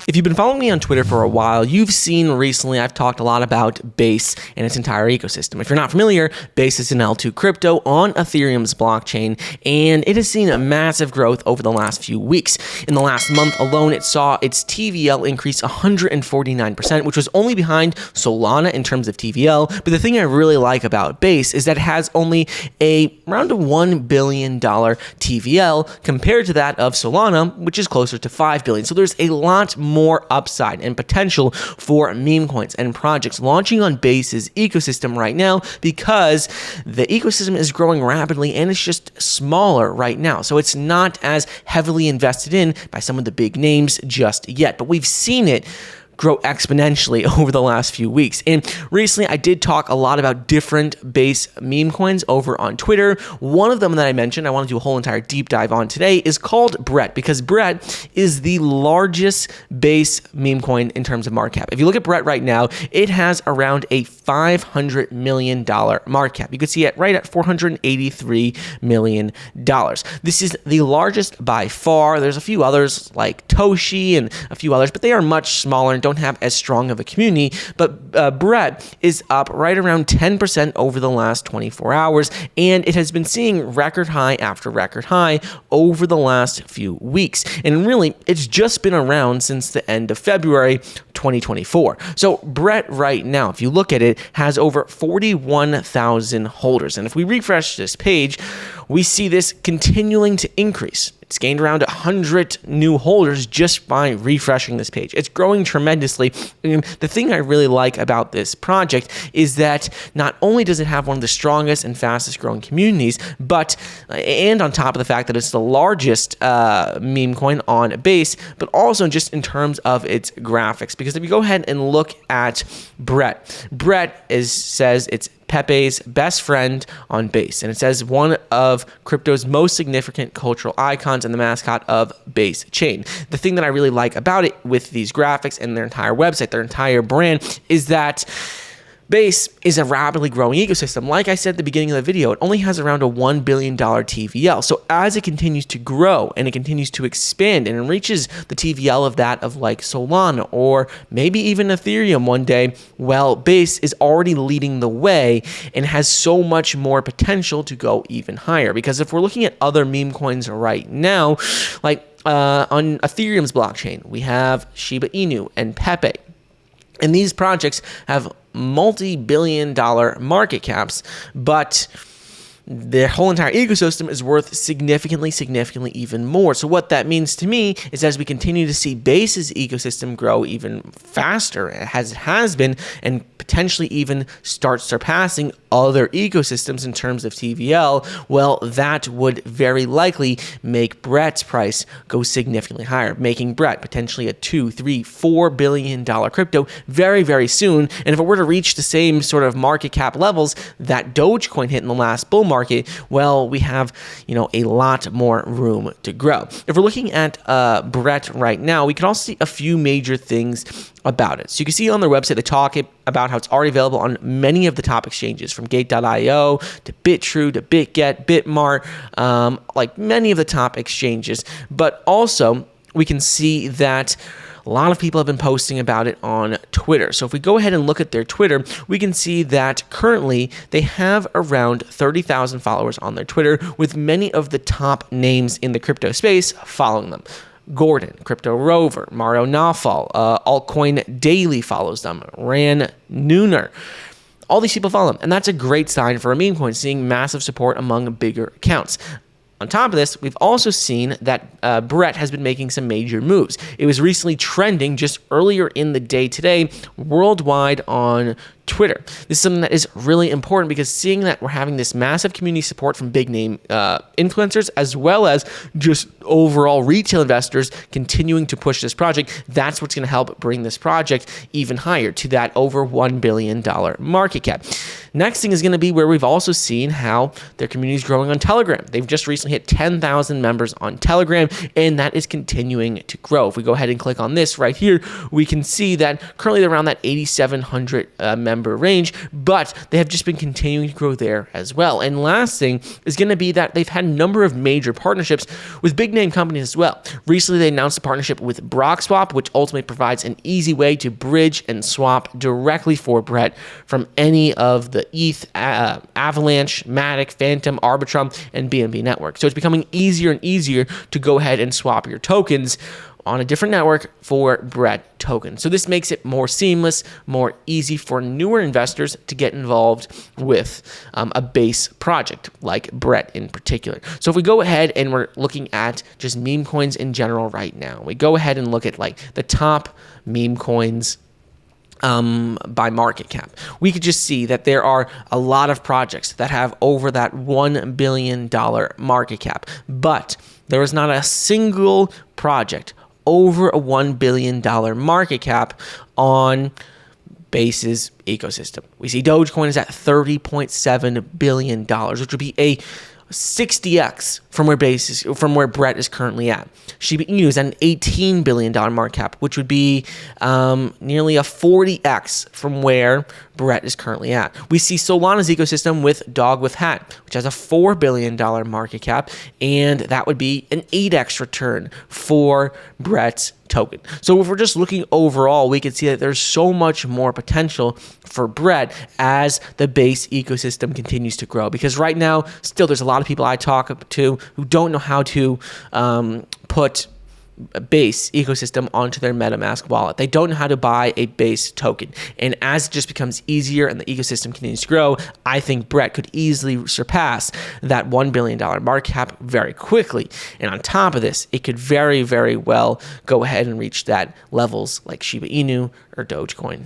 If you've been following me on Twitter for a while, you've seen recently I've talked a lot about Base and its entire ecosystem. If you're not familiar, Base is an L2 crypto on Ethereum's blockchain, and it has seen a massive growth over the last few weeks. In the last month alone, it saw its TVL increase 149%, which was only behind Solana in terms of TVL. But the thing I really like about Base is that it has only around a $1 billion TVL compared to that of Solana, which is closer to $5 billion. So there's a lot more upside and potential for meme coins and projects launching on Base's ecosystem right now, because the ecosystem is growing rapidly and it's just smaller right now. So it's not as heavily invested in by some of the big names just yet, but we've seen it grow exponentially over the last few weeks. And recently I did talk a lot about different Base meme coins over on Twitter. One of them that I mentioned, I want to do a whole entire deep dive on today, is called Brett, because Brett is the largest Base meme coin in terms of market cap. If you look at Brett right now, it has around a $500 million market cap. You can see it right at $483 million. This is the largest by far. There's a few others like Toshi and a few others, but they are much smaller and don't have as strong of a community. But Brett is up right around 10% over the last 24 hours, and it has been seeing record high after record high over the last few weeks. And really, it's just been around since the end of February 2024. So Brett right now, if you look at it, has over 41,000 holders. And if we refresh this page, we see this continuing to increase. It's gained around 100 new holders just by refreshing this page. It's growing tremendously. And the thing I really like about this project is that not only does it have one of the strongest and fastest growing communities, but, and on top of the fact that it's the largest meme coin on Base, but also just in terms of its graphics. Because if you go ahead and look at Brett says it's Pepe's best friend on Base, and it says one of crypto's most significant cultural icons and the mascot of Base Chain. The thing that I really like about it with these graphics and their entire website, their entire brand, is that Base is a rapidly growing ecosystem. Like I said at the beginning of the video, it only has around a $1 billion TVL. So as it continues to grow and it continues to expand and it reaches the TVL of that of like Solana or maybe even Ethereum one day, well, Base is already leading the way and has so much more potential to go even higher. Because if we're looking at other meme coins right now, like on Ethereum's blockchain, we have Shiba Inu and Pepe. And these projects have multi-billion-dollar market caps, but their whole entire ecosystem is worth significantly even more. So what that means to me is as we continue to see Base's ecosystem grow even faster, as it has been, and potentially even start surpassing other ecosystems in terms of TVL, well, that would very likely make Brett's price go significantly higher, making Brett potentially a $2, $3, $4 billion crypto very soon. And if it were to reach the same sort of market cap levels that Dogecoin hit in the last bull market, well, we have, a lot more room to grow. If we're looking at Brett right now, we can also see a few major things about it. So you can see on their website, they talk about how it's already available on many of the top exchanges, from Gate.io to BitTrue to BitGet, Bitmart, like many of the top exchanges. But also, we can see that a lot of people have been posting about it on Twitter. So if we go ahead and look at their Twitter, we can see that currently they have around 30,000 followers on their Twitter, with many of the top names in the crypto space following them. Gordon, Crypto Rover, Mario Nawfal, Altcoin Daily follows them, Ran Nooner. All these people follow them, and that's a great sign for a meme coin, seeing massive support among bigger accounts. On top of this, we've also seen that Brett has been making some major moves. It was recently trending just earlier in the day today worldwide on Twitter. This is something that is really important, because seeing that we're having this massive community support from big name influencers, as well as just overall retail investors continuing to push this project, that's what's going to help bring this project even higher to that over $1 billion market cap. Next thing is going to be where we've also seen how their community is growing on Telegram. They've just recently hit 10,000 members on Telegram, and that is continuing to grow. If we go ahead and click on this right here, we can see that currently they're around that 8,700 members member range, but they have just been continuing to grow there as well. And last thing is going to be that they've had a number of major partnerships with big name companies as well. Recently, they announced a partnership with BrockSwap, which ultimately provides an easy way to bridge and swap directly for Brett from any of the ETH, Avalanche, Matic, Phantom, Arbitrum, and BNB network. So it's becoming easier and easier to go ahead and swap your tokens on a different network for Brett tokens. So this makes it more seamless, more easy for newer investors to get involved with a base project like Brett in particular. So if we go ahead and we're looking at just meme coins in general right now, we go ahead and look at like the top meme coins by market cap, we could just see that there are a lot of projects that have over that $1 billion market cap, but there is not a single project over a $1 billion market cap on Base's ecosystem. We see Dogecoin is at $30.7 billion, which would be a 60x from where Brett is currently at. Shiba Inu is at an $18 billion market cap, which would be nearly a 40x from where Brett is currently at. We see Solana's ecosystem with Dog with Hat, which has a $4 billion market cap, and that would be an 8x return for Brett's token. So if we're just looking overall, we can see that there's so much more potential for Brett as the Base ecosystem continues to grow. Because right now, still there's a lot of people I talk to who don't know how to put a Base ecosystem onto their MetaMask wallet. They don't know how to buy a Base token. And as it just becomes easier and the ecosystem continues to grow, I think Brett could easily surpass that $1 billion market cap very quickly. And on top of this, it could very, very well go ahead and reach that levels like Shiba Inu or Dogecoin.